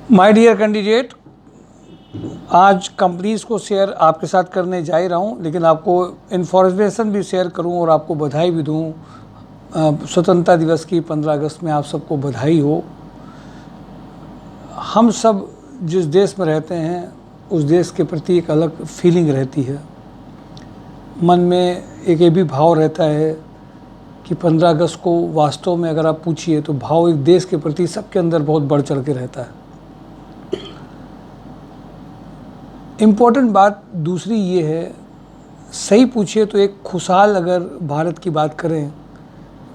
My dear candidate, आज companies को share आपके साथ करने जा ही रहा हूँ, लेकिन आपको इन्फॉर्मेशन भी शेयर करूँ और आपको बधाई भी दूँ। स्वतंत्रता दिवस की 15 अगस्त में आप सबको बधाई हो। हम सब जिस देश में रहते हैं उस देश के प्रति एक अलग फीलिंग रहती है। मन में एक ये भी भाव रहता है कि 15 अगस्त को वास्तव में अगर आप पूछिए तो भाव एक देश के प्रति सबके अंदर बहुत बढ़ चढ़ के रहता है। इम्पोर्टेंट बात दूसरी ये है, सही पूछिए तो एक खुशहाल अगर भारत की बात करें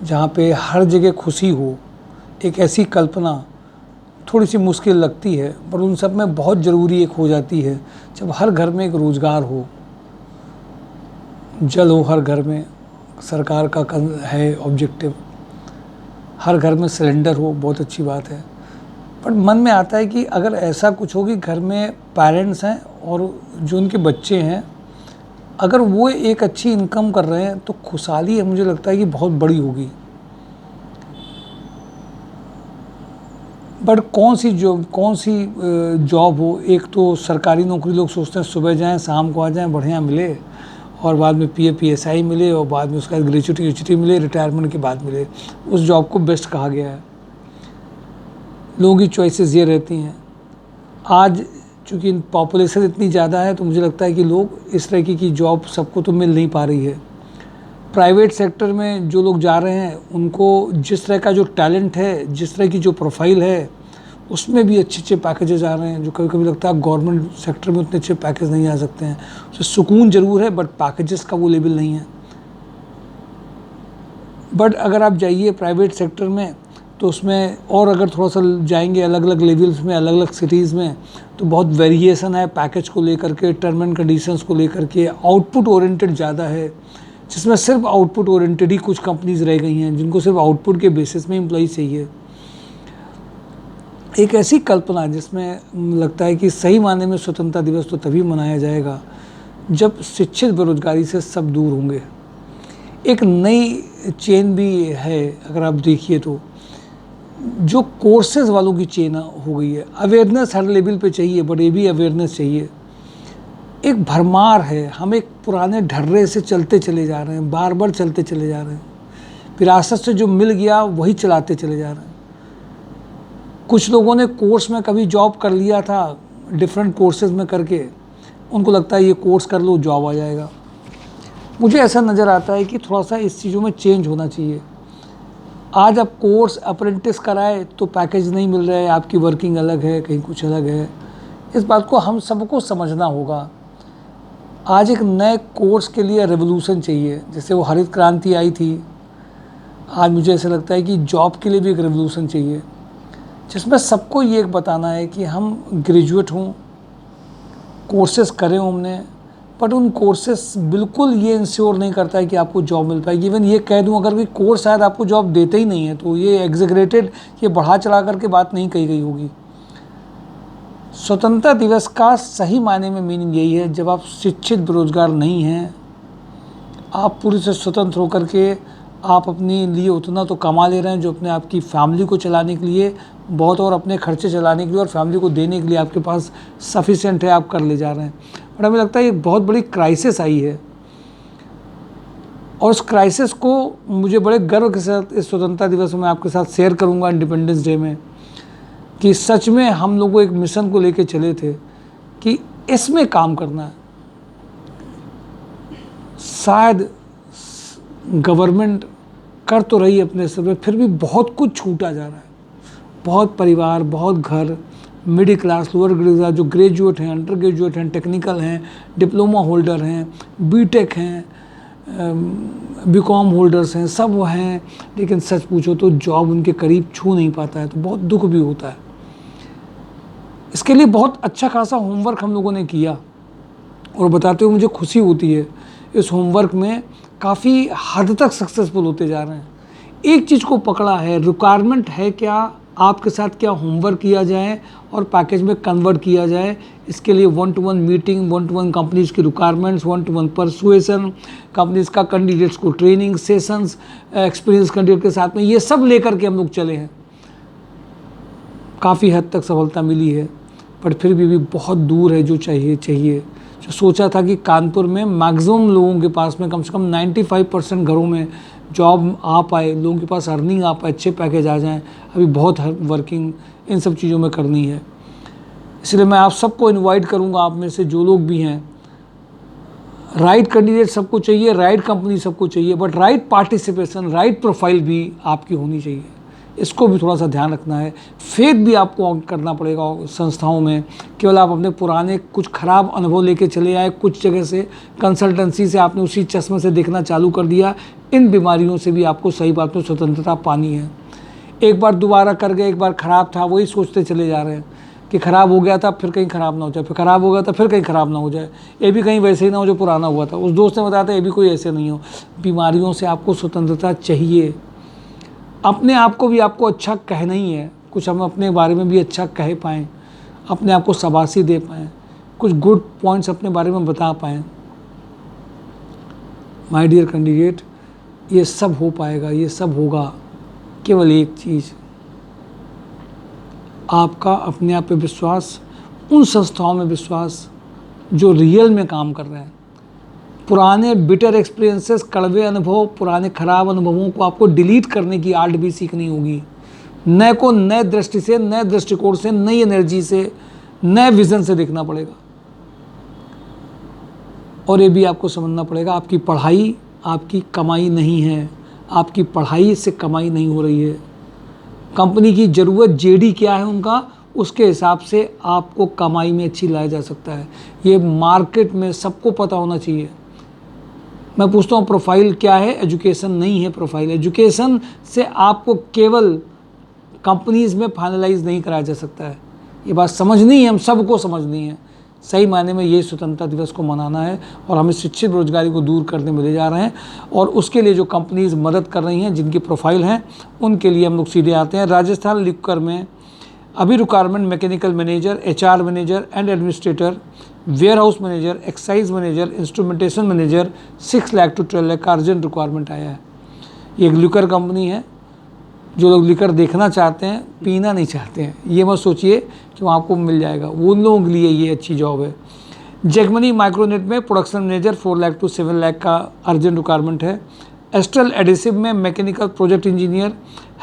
जहाँ पे हर जगह खुशी हो, एक ऐसी कल्पना थोड़ी सी मुश्किल लगती है, पर उन सब में बहुत ज़रूरी एक हो जाती है जब हर घर में एक रोज़गार हो, जल हो हर घर में, सरकार का है ऑब्जेक्टिव, हर घर में सिलेंडर हो, बहुत अच्छी बात है। पर मन में आता है कि अगर ऐसा कुछ हो कि घर में पेरेंट्स हैं और जो उनके बच्चे हैं, अगर वो एक अच्छी इनकम कर रहे हैं तो खुशहाली मुझे लगता है कि बहुत बड़ी होगी। बट कौन सी जॉब हो, एक तो सरकारी नौकरी लोग सोचते हैं सुबह जाएं शाम को आ जाएं, बढ़िया मिले, और बाद में पीएफ पीएसआई मिले, और बाद में उसका ग्रेजुएटी मिले, रिटायरमेंट के बाद मिले, उस जॉब को बेस्ट कहा गया है। लोगों की चॉइसेस ये रहती हैं। आज चूँकि पॉपुलेशन इतनी ज़्यादा है तो मुझे लगता है कि लोग इस तरह की जॉब सबको तो मिल नहीं पा रही है। प्राइवेट सेक्टर में जो लोग जा रहे हैं उनको जिस तरह का जो टैलेंट है, जिस तरह की जो प्रोफाइल है, उसमें भी अच्छे अच्छे पैकेजेस आ रहे हैं, जो कभी कभी लगता है गवर्नमेंट सेक्टर में उतने अच्छे पैकेज नहीं आ सकते हैं। तो सुकून ज़रूर है बट पैकेजेस का वो लेवल नहीं है। बट अगर आप जाइए प्राइवेट सेक्टर में तो उसमें और अगर थोड़ा सा जाएंगे अलग अलग लेवल्स में, अलग अलग सिटीज़ में, तो बहुत वेरिएशन है पैकेज को लेकर के, टर्म एंड कंडीशंस को लेकर के। आउटपुट ओरिएंटेड ज़्यादा है, जिसमें सिर्फ आउटपुट ओरिएंटेड ही कुछ कंपनीज़ रह गई हैं जिनको सिर्फ आउटपुट के बेसिस में एम्प्लॉई चाहिए। एक ऐसी कल्पना जिसमें लगता है कि सही मायने में स्वतंत्रता दिवस तो तभी मनाया जाएगा जब शिक्षित बेरोजगारी से सब दूर होंगे। एक नई चेन भी है, अगर आप देखिए तो जो कोर्सेज वालों की चेन हो गई है। अवेयरनेस हर लेवल पे चाहिए, बट ये भी अवेयरनेस चाहिए। एक भरमार है, हम एक पुराने ढर्रे से चलते चले जा रहे हैं, बार बार चलते चले जा रहे हैं, विरासत से जो मिल गया वही चलाते चले जा रहे हैं। कुछ लोगों ने कोर्स में कभी जॉब कर लिया था, डिफरेंट कोर्सेज में करके, उनको लगता है ये कोर्स कर लो जॉब आ जाएगा। मुझे ऐसा नज़र आता है कि थोड़ा सा इस चीज़ों में चेंज होना चाहिए। आज आप कोर्स अप्रेंटिस कराए तो पैकेज नहीं मिल रहा है, आपकी वर्किंग अलग है, कहीं कुछ अलग है। इस बात को हम सबको समझना होगा। आज एक नए कोर्स के लिए रेवोल्यूशन चाहिए, जैसे वो हरित क्रांति आई थी। आज मुझे ऐसा लगता है कि जॉब के लिए भी एक रेवोल्यूशन चाहिए, जिसमें सबको ये एक बताना है कि हम ग्रेजुएट हों, कोर्सेज करें हमने, बट उन कोर्सेस बिल्कुल ये इंश्योर नहीं करता है कि आपको जॉब मिल पाएगी। इवन ये कह दूं अगर कोई कोर्स शायद आपको जॉब देते ही नहीं है तो ये एग्जेगरेटेड, ये बढ़ा चढ़ा करके बात नहीं कही गई होगी। स्वतंत्रता दिवस का सही मायने में मीनिंग यही है, जब आप शिक्षित बेरोजगार नहीं हैं, आप पूरी से स्वतंत्र होकर के आप अपने लिए उतना तो कमा ले रहे हैं जो अपने आपकी फैमिली को चलाने के लिए बहुत, और अपने खर्चे चलाने के लिए और फैमिली को देने के लिए आपके पास सफिशिएंट है, आप कर ले जा रहे हैं। बट हमें लगता है एक बहुत बड़ी क्राइसिस आई है, और उस क्राइसिस को मुझे बड़े गर्व के साथ इस स्वतंत्रता दिवस में आपके साथ शेयर करूंगा, इंडिपेंडेंस डे में, कि सच में हम लोग एक मिशन को लेके चले थे कि इसमें काम करना है। शायद गवर्नमेंट कर तो रही है अपने स्तर पर, फिर भी बहुत कुछ छूटा जा रहा है। बहुत परिवार, बहुत घर, मिडिल क्लास, लोअर क्लास, जो ग्रेजुएट हैं, अंडर ग्रेजुएट हैं, टेक्निकल हैं, डिप्लोमा होल्डर हैं, बीटेक हैं, बीकॉम होल्डर्स हैं, सब वो हैं, लेकिन सच पूछो तो जॉब उनके करीब छू नहीं पाता है, तो बहुत दुख भी होता है। इसके लिए बहुत अच्छा खासा होमवर्क हम लोगों ने किया, और बताते हुए मुझे खुशी होती है। इस होमवर्क में काफ़ी हद तक सक्सेसफुल होते जा रहे हैं। एक चीज़ को पकड़ा है, रिक्वायरमेंट है क्या, आपके साथ क्या होमवर्क किया जाए और पैकेज में कन्वर्ट किया जाए। इसके लिए 1-to-1 मीटिंग, 1-to-1 कंपनीज की रिक्वायरमेंट्स, 1-to-1 परसुएसन, कंपनीज का कैंडिडेट्स को ट्रेनिंग सेशंस, एक्सपीरियंस कैंडिडेट के साथ में, ये सब लेकर के हम लोग चले हैं। काफ़ी हद तक सफलता मिली है, पर फिर भी बहुत दूर है जो चाहिए। जो सोचा था कि कानपुर में मैक्सिमम लोगों के पास में कम से कम 95% घरों में जॉब आ पाए, लोगों के पास अर्निंग आ पाए, अच्छे पैकेज आ जाएं, अभी बहुत वर्किंग इन सब चीज़ों में करनी है। इसलिए मैं आप सबको इनवाइट करूंगा, आप में से जो लोग भी हैं, राइट कैंडिडेट सबको चाहिए, राइट कंपनी सबको चाहिए, but right participation, right profile भी आपकी होनी चाहिए। इसको भी थोड़ा सा ध्यान रखना है। फेक भी आपको करना पड़ेगा संस्थाओं में। केवल आप अपने पुराने कुछ ख़राब अनुभव लेके चले आए, कुछ जगह से कंसल्टेंसी से आपने उसी चश्मे से देखना चालू कर दिया, इन बीमारियों से भी आपको सही बात में स्वतंत्रता पानी है। एक बार दोबारा कर गए, एक बार ख़राब था, वही सोचते चले जा रहे हैं कि ख़राब हो गया था, फिर कहीं ख़राब ना हो जाए, फिर ख़राब हो गया था, फिर कहीं ख़राब ना हो जाए, ये भी कहीं वैसे ही ना हो जो पुराना हुआ था। उस दोस्त ने बताया था ये भी कोई ऐसे नहीं हो। बीमारियों से आपको स्वतंत्रता चाहिए। अपने आप को भी आपको अच्छा कहना ही है, कुछ हम अपने बारे में भी अच्छा कह पाएँ, अपने आप को शाबाशी दे पाएँ, कुछ गुड पॉइंट्स अपने बारे में बता पाएँ। माय डियर कैंडिडेट, ये सब हो पाएगा, ये सब होगा, केवल एक चीज़, आपका अपने आप पे विश्वास, उन संस्थाओं में विश्वास जो रियल में काम कर रहे हैं। पुराने बिटर एक्सपीरियंसेस, कड़वे अनुभव, पुराने खराब अनुभवों को आपको डिलीट करने की आर्ट भी सीखनी होगी। नए को नए दृष्टि से, नए दृष्टिकोण से, नई एनर्जी से, नए विजन से देखना पड़ेगा। और ये भी आपको समझना पड़ेगा, आपकी पढ़ाई आपकी कमाई नहीं है, आपकी पढ़ाई से कमाई नहीं हो रही है। कंपनी की ज़रूरत जेडी क्या है उनका, उसके हिसाब से आपको कमाई में अच्छी लाया जा सकता है। ये मार्केट में सबको पता होना चाहिए। मैं पूछता हूँ प्रोफाइल क्या है? एजुकेशन नहीं है प्रोफाइल। एजुकेशन से आपको केवल कंपनीज़ में फाइनलाइज नहीं कराया जा सकता है। ये बात समझनी है, हम सबको समझनी है। सही मायने में ये स्वतंत्रता दिवस को मनाना है और हमें शिक्षित बेरोजगारी को दूर करने में ले जा रहे हैं। और उसके लिए जो कंपनीज़ मदद कर रही हैं, जिनकी प्रोफाइल हैं, उनके लिए हम लोग सीधे आते हैं। राजस्थान लिक्कर में अभी requirement mechanical manager, HR manager and administrator, warehouse manager, excise manager, instrumentation manager, 6 lakh to 12 lakh का अर्जेंट रिक्वायरमेंट आया है। ये एक लिकर कंपनी है। जो लोग लिकर देखना चाहते हैं, पीना नहीं चाहते हैं, ये मत सोचिए कि वहाँ आपको मिल जाएगा, वो उन लोगों के लिए ये अच्छी जॉब है। जैकमनी माइक्रोनेट में production manager 4 lakh to 7 lakh का अर्जेंट रिक्वायरमेंट है। एस्ट्रल एडिसिव में mechanical project engineer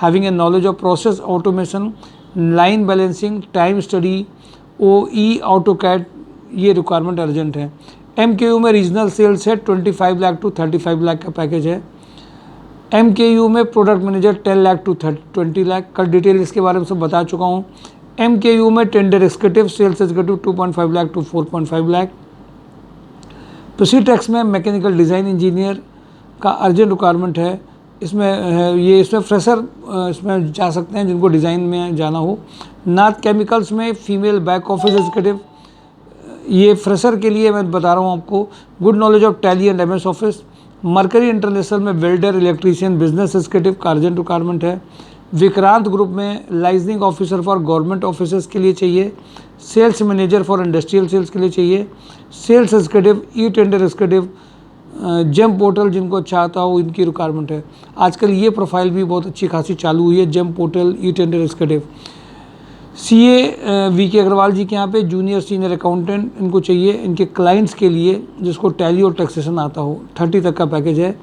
having a knowledge of process automation, line balancing, time study, OE AutoCAD, ये रिक्वायरमेंट अर्जेंट है। MKU में रीजनल सेल्स है, 25 लाख टू 35 लाख का पैकेज है। MKU में product manager 10 lakh to 20 lakh, कल डिटेल इसके बारे में सब बता चुका हूँ। MKU में tender executive, sales executive 2.5 lakh to 4.5 lakh. प्रोसीटेक्स में मैकेनिकल डिज़ाइन इंजीनियर का अर्जेंट रिक्वायरमेंट है। इसमें फ्रेशर इसमें जा सकते हैं जिनको डिज़ाइन में जाना हो। नाथ केमिकल्स में फीमेल बैक ऑफिस एग्जीक्यूटिव, ये फ्रेशर के लिए मैं बता रहा हूँ आपको। Good knowledge of Tally and MS office. Mercury international में वेल्डर, इलेक्ट्रीशियन, बिजनेस एग्जीक्यूटिव का अर्जेंट रिक्वायरमेंट है। विक्रांत ग्रुप में liaisoning officer for government officers के लिए चाहिए। Sales manager for industrial sales के लिए चाहिए। Sales executive, e tender executive, GeM portal जिनको अच्छा आता हो, इनकी रिक्वायरमेंट है। आजकल ये प्रोफाइल भी बहुत अच्छी खासी चालू हुई है, GeM portal, e tender executive. CA VK Agarwal ji के यहाँ पे जूनियर सीनियर अकाउंटेंट इनको चाहिए, इनके क्लाइंट्स के लिए जिसको टैली और टैक्सेशन आता हो। 30 तक का पैकेज है।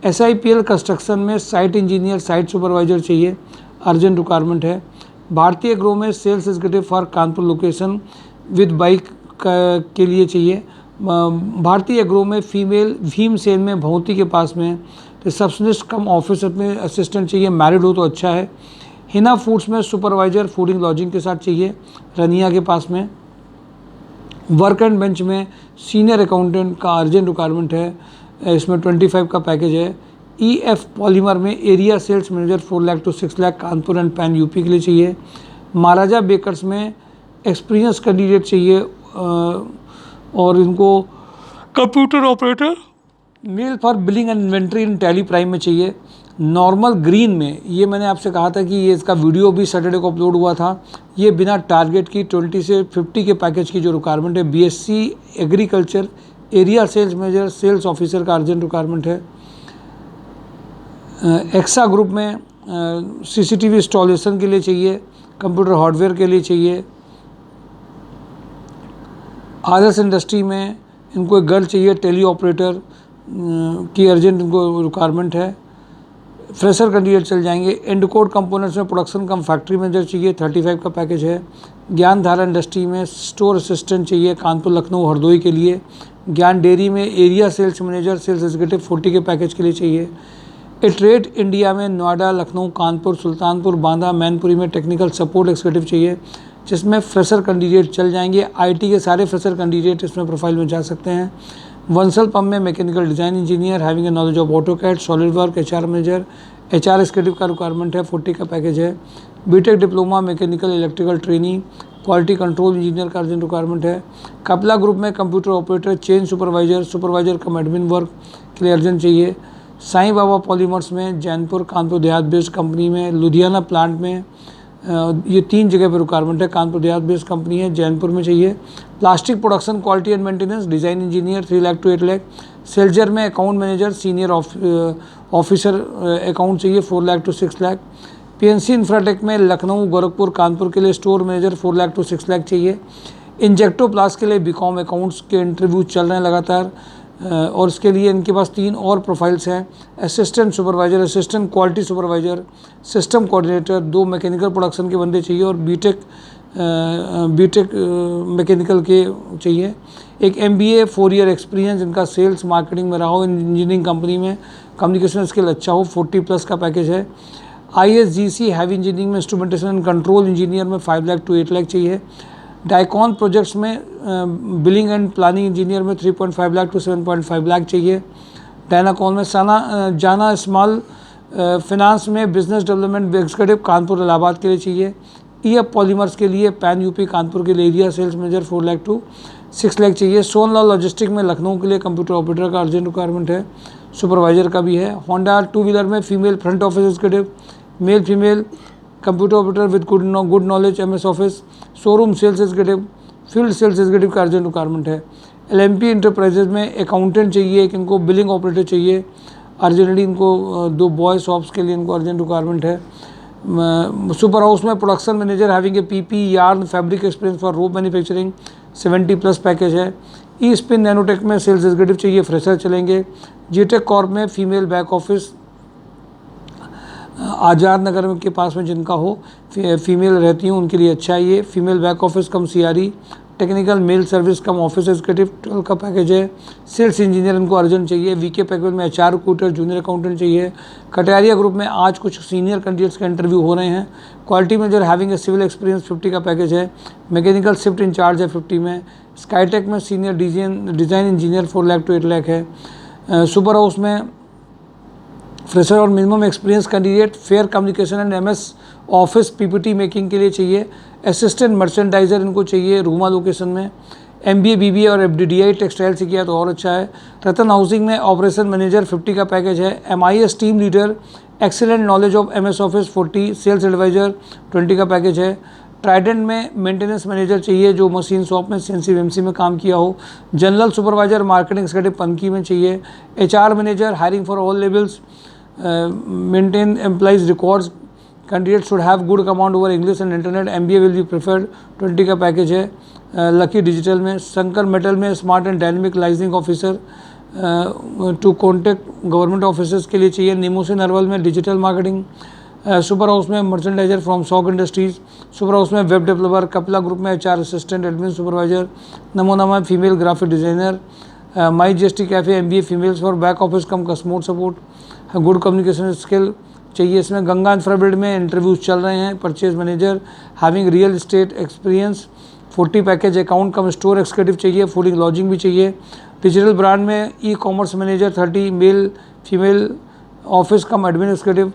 SIPL कंस्ट्रक्शन में साइट इंजीनियर, साइट सुपरवाइजर चाहिए, अर्जेंट रिक्वायरमेंट है। भारतीय ग्रो में sales executive for Kanpur location with bike के लिए चाहिए। भारतीय ग्रो में फीमेल, भीमसेन में भौती के पास में रिसेप्शनिस्ट कम ऑफिस में असिस्टेंट चाहिए, मैरिड हो तो अच्छा है। हिना फूड्स में सुपरवाइजर फूडिंग लॉजिंग के साथ चाहिए, रनिया के पास में। वर्क एंड बेंच में सीनियर अकाउंटेंट का अर्जेंट रिक्वायरमेंट है, इसमें 25 का पैकेज है। EF पॉलीमर में area sales manager 4 lakh to 6 lakh, Kanpur and pan UP के लिए चाहिए। महाराजा बेकर्स में एक्सपीरियंस कैंडिडेट चाहिए और इनको computer operator, male for billing and inventory in Tally Prime में चाहिए। नॉर्मल ग्रीन में, ये मैंने आपसे कहा था कि ये इसका वीडियो भी सैटरडे को अपलोड हुआ था। ये बिना टारगेट की 20 से 50 के पैकेज की जो रिक्वायरमेंट है। BSc agriculture, area sales manager, sales officer का अर्जेंट रिक्वायरमेंट है। एक्सा ग्रुप में CCTV इंस्टॉलेशन के लिए चाहिए, कंप्यूटर हार्डवेयर के लिए चाहिए। आदर्श इंडस्ट्री में इनको एक गर्ल चाहिए, टेली ऑपरेटर की अर्जेंट इनको रिक्वायरमेंट है। फ्रेशर कैंडिडेट चल जाएंगे। एंडकोड कंपोनेंट्स में प्रोडक्शन कम फैक्ट्री मैनेजर चाहिए, 35 का पैकेज है। ज्ञान धारा इंडस्ट्री में स्टोर असिस्टेंट चाहिए, कानपुर, लखनऊ, हरदोई के लिए। ज्ञान डेयरी में area sales manager, sales executive 40 के पैकेज के लिए चाहिए। ट्रेड इंडिया में नोएडा, लखनऊ, कानपुर, सुल्तानपुर, बांदा, मैनपुरी में टेक्निकल सपोर्ट एग्जीक्यूटिव चाहिए, जिसमें फ्रेशर कैंडिडेट चल जाएंगे। आईटी के सारे फ्रेशर कैंडिडेट इसमें प्रोफाइल में जा सकते हैं। वंसल पंप में mechanical design engineer having a knowledge of AutoCAD, solid work, HR manager, HR executive का रिक्वायरमेंट है, 40 का पैकेज है। BTech diploma mechanical electrical training, quality control engineer का अर्जेंट रिक्वायरमेंट है। कपला ग्रुप में computer operator, change supervisor, supervisor cum admin work के लिए urgent चाहिए। साईं बाबा पॉलीमर्स में जैनपुर, कानपुर देहात बेस्ड कंपनी में, लुधियाना प्लांट में, ये 3 जगह पर रिक्वायरमेंट है। कानपुर देहात बेस्ड कंपनी है, जैनपुर में चाहिए। Plastic production quality and maintenance design engineer 3 lakh to 8 lakh. सेल्जर में account manager senior officer account चाहिए, 4 lakh to 6 lakh. PNC Infratech में लखनऊ, गोरखपुर, कानपुर के लिए store manager 4 lakh to 6 lakh चाहिए। इंजेक्टो प्लास के लिए बीकॉम अकाउंट्स के इंटरव्यू चल रहे हैं लगातार, और इसके लिए इनके पास 3 और प्रोफाइल्स हैं। Assistant supervisor, assistant quality supervisor, system coordinator, 2 mechanical production के बंदे चाहिए और बीटेक मैकेनिकल के चाहिए। एक एमबीए 4 ईयर एक्सपीरियंस, इनका सेल्स मार्केटिंग में रहा हो, इंजीनियरिंग कंपनी में, कम्युनिकेशन स्किल अच्छा हो, 40+ का पैकेज है। ISGC हैवी इंजीनियरिंग में इंस्ट्रूमेंटेशन एंड कंट्रोल इंजीनियर में 5 लाख टू 8 लाख चाहिए। डाइकॉन प्रोजेक्ट्स में बिलिंग एंड प्लानिंग इंजीनियर में 3.5 लाख टू 7.5 लाख चाहिए। डायनाकॉन में जाना स्मॉल फिनांस में business development executive, Kanpur, Allahabad के लिए चाहिए। ईएफ पॉलीमर्स के लिए पैन यूपी, कानपुर के लिए area sales manager 4 lakh to 6 lakh चाहिए। सोनलाल लॉजिस्टिक में लखनऊ के लिए कंप्यूटर ऑपरेटर का अर्जेंट रिक्वायरमेंट है, सुपरवाइजर का भी है। होंडा 2 व्हीलर में female front office executive, male female computer operator with good knowledge MS office. Showroom sales executive, field sales executive का अर्जेंट रिक्वायरमेंट है। LMP इंटरप्राइजेज में अकाउंटेंट चाहिए, एक इनको बिलिंग ऑपरेटर चाहिए अर्जेंटली, इनको 2 बॉय शॉप्स के लिए इनको अर्जेंट रिक्वायरमेंट है। सुपर हाउस में production manager having A PP yarn fabric experience for rope manufacturing, 70+ package है। ई स्पिन नैनोटेक में सेल्स एग्जीक्यूटिव चाहिए, फ्रेशर चलेंगे। जीटेक कॉर्प में female back office, Azad Nagar के पास में जिनका हो, फीमेल रहती हूँ उनके लिए अच्छा है ये। फीमेल बैक ऑफिस कम CRE, टेक्निकल मेल सर्विस कम ऑफिस एग्जीक्यूटिव, 12 का पैकेज है। सेल्स इंजीनियर इनको अर्जेंट चाहिए। VK पैकेज में HR रिक्रूटर, जूनियर अकाउंटेंट चाहिए। कटारिया ग्रुप में आज कुछ सीनियर कैंडिडेट्स के इंटरव्यू हो रहे हैं। Quality manager having a civil experience, 50 का पैकेज है। मैकेनिकल शिफ्ट इंचार्ज है 50 में। स्काईटेक में senior design engineer 4 lakh to 8 lakh है। सुपर हाउस में फ्रेशर और minimum experience candidate, fair communication and MS office PPT making के लिए चाहिए। असिस्टेंट मर्चेंडाइजर इनको चाहिए रूमा लोकेशन में। MBA BBA और FDDI टेक्सटाइल से किया तो और अच्छा है। रतन हाउसिंग में ऑपरेशन मैनेजर, 50 का पैकेज है। MIS team leader, excellent knowledge of MS office, 40। Sales advisor 20 का पैकेज है। ट्राइडेंट में मेंटेनेंस मैनेजर चाहिए जो मशीन शॉप में CNC VMC में काम किया हो। General supervisor marketing executive Panki में चाहिए। HR manager hiring for all levels, maintain employees records, candidate should have good command over English and internet, MBA will be preferred, 20 का पैकेज है। Lucky Digital में, Shankar metal में smart and dynamic liaisoning officer to contact government officers के लिए चाहिए। निमोसे नरवल में digital marketing. Super House में मर्चेंडाइजर फ्रॉम शॉक इंडस्ट्रीज। सुपर हाउस में वेब डेवलपर। कपला ग्रुप में HR असिस्टेंट, एडमिन सुपरवाइजर। नमोना में female graphic designer. My GST Cafe MBA females for back office cum customer support, good communication skill चाहिए इसमें। Ganga Infrabuild में इंटरव्यूज चल रहे हैं। Purchase manager having real estate experience, 40 package. Account cum store executive चाहिए, fooding lodging भी चाहिए। Digital brand में e commerce manager, 30। Male female office cum admin executive.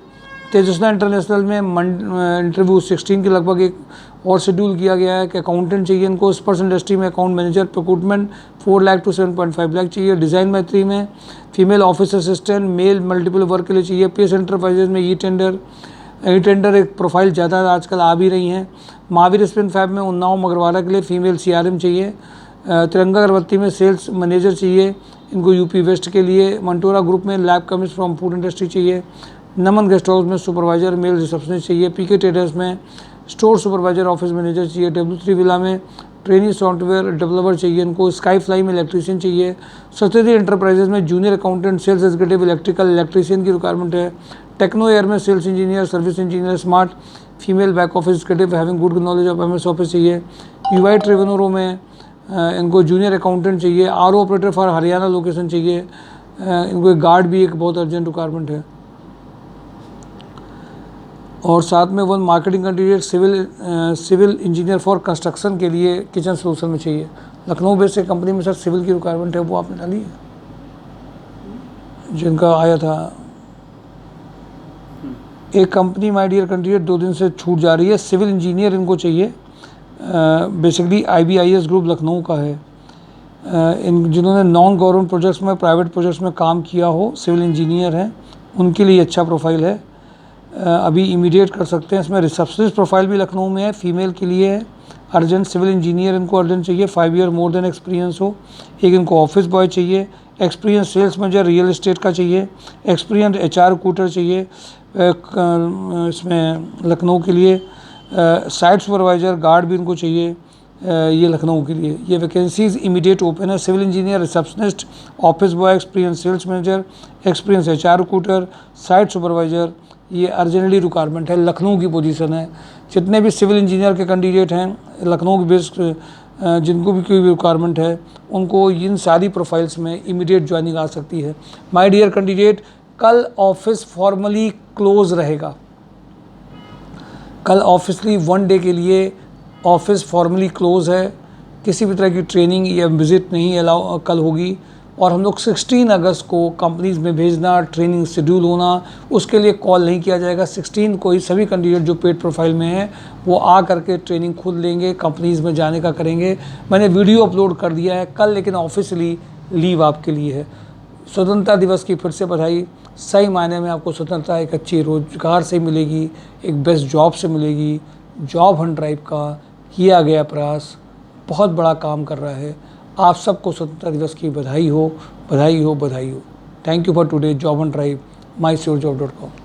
Tejasna international में इंटरव्यू 16 के लगभग एक और शेड्यूल किया गया है कि अकाउंटेंट चाहिए इनको। स्पर्श इंडस्ट्री में account manager, procurement 4 lakh to 7.5 lakh चाहिए। डिज़ाइन मैत्री में female office assistant, male multiple work के लिए चाहिए। PS एंटरप्राइजेज में ई टेंडर एक प्रोफाइल ज़्यादा आजकल आ भी रही हैं। महावीर स्पिन फैब में उन्नाव मगरवाड़ा के लिए फीमेल CRM चाहिए। तिरंगा अगरबत्ती में सेल्स मैनेजर चाहिए इनको UP वेस्ट के लिए। मंटोरा ग्रुप में lab chemist from food industry चाहिए। नमन गेस्ट हाउस में सुपरवाइजर मेल रिसेप्शनिस्ट चाहिए। PK ट्रेडर्स में स्टोर सुपरवाइजर, ऑफिस मैनेजर चाहिए। W3 विला में ट्रेनिंग सॉफ्टवेयर डेवलपर चाहिए इनको। स्काई फ्लाई में इलेक्ट्रीशियन चाहिए। सत्यजी एंटरप्राइजेज में junior accountant, sales executive, electrical electrician की रिक्वायरमेंट है। टेक्नो एयर में sales engineer, service engineer, smart female back office executive having good knowledge of MS office चाहिए। UI ट्रेवनोरो में इनको जूनियर अकाउंटेंट चाहिए। RO operator for Haryana location चाहिए इनको। एक गार्ड भी एक बहुत अर्जेंट रिक्वायरमेंट है। और साथ में 1 marketing candidate civil engineer for construction के लिए किचन सोल्यूशन में चाहिए। लखनऊ बेस्ड एक कंपनी में सर सिविल की रिक्वायरमेंट है, वो आपने डाली है जिनका आया था। एक कंपनी माय डियर कैंडिडेट 2 दिन से छूट जा रही है, सिविल इंजीनियर इनको चाहिए। बेसिकली IBIS ग्रुप लखनऊ का है। इन जिन्होंने नॉन गवर्नमेंट प्रोजेक्ट्स में, प्राइवेट प्रोजेक्ट्स में काम किया हो, सिविल इंजीनियर हैं, उनके लिए अच्छा प्रोफाइल है। अभी इमीडिएट कर सकते हैं। इसमें रिसेप्शनिस्ट प्रोफाइल भी लखनऊ में है, फीमेल के लिए है। अर्जेंट सिविल इंजीनियर इनको अर्जेंट चाहिए, 5 ईयर मोर देन एक्सपीरियंस हो। एक इनको ऑफिस बॉय चाहिए। Experience sales manager real estate का चाहिए। एक्सपीरियंस HR रिक्रूटर चाहिए इसमें लखनऊ के लिए। साइट सुपरवाइज़र, गार्ड भी इनको चाहिए ये लखनऊ के लिए। ये वैकेंसीज इमीडिएट ओपन है। Civil engineer, receptionist, office boy, experience sales manager, experience HR recruiter, site supervisor, ये अर्जेंटली रिक्वायरमेंट है। लखनऊ की पोजीशन है। जितने भी सिविल इंजीनियर के कैंडिडेट हैं लखनऊ के बेस्ड, जिनको भी कोई भी रिक्वायरमेंट है, उनको इन सारी प्रोफाइल्स में इमीडिएट ज्वाइनिंग आ सकती है। माय डियर कैंडिडेट, कल ऑफिस फॉर्मली क्लोज रहेगा। कल ऑफिसली 1 डे के लिए ऑफिस फॉर्मली क्लोज है। किसी भी तरह की ट्रेनिंग या विजिट नहीं अलाउ कल होगी। और हम लोग 16 अगस्त को कंपनीज़ में भेजना, ट्रेनिंग शेड्यूल होना, उसके लिए कॉल नहीं किया जाएगा। 16 को ही सभी कैंडिडेट जो पेड प्रोफाइल में हैं वो आ करके ट्रेनिंग खुद लेंगे, कंपनीज़ में जाने का करेंगे। मैंने वीडियो अपलोड कर दिया है कल, लेकिन ऑफिशियली लीव आपके लिए है। स्वतंत्रता दिवस की फिर से बधाई। सही मायने में आपको स्वतंत्रता एक अच्छी रोजगार से मिलेगी, एक बेस्ट जॉब से मिलेगी। जॉब हंट ड्राइव का किया गया प्रयास बहुत बड़ा काम कर रहा है। आप सबको स्वतंत्रता दिवस की बधाई हो, बधाई हो, बधाई हो। Thank you for today job Hunt drive, mysurjob.com।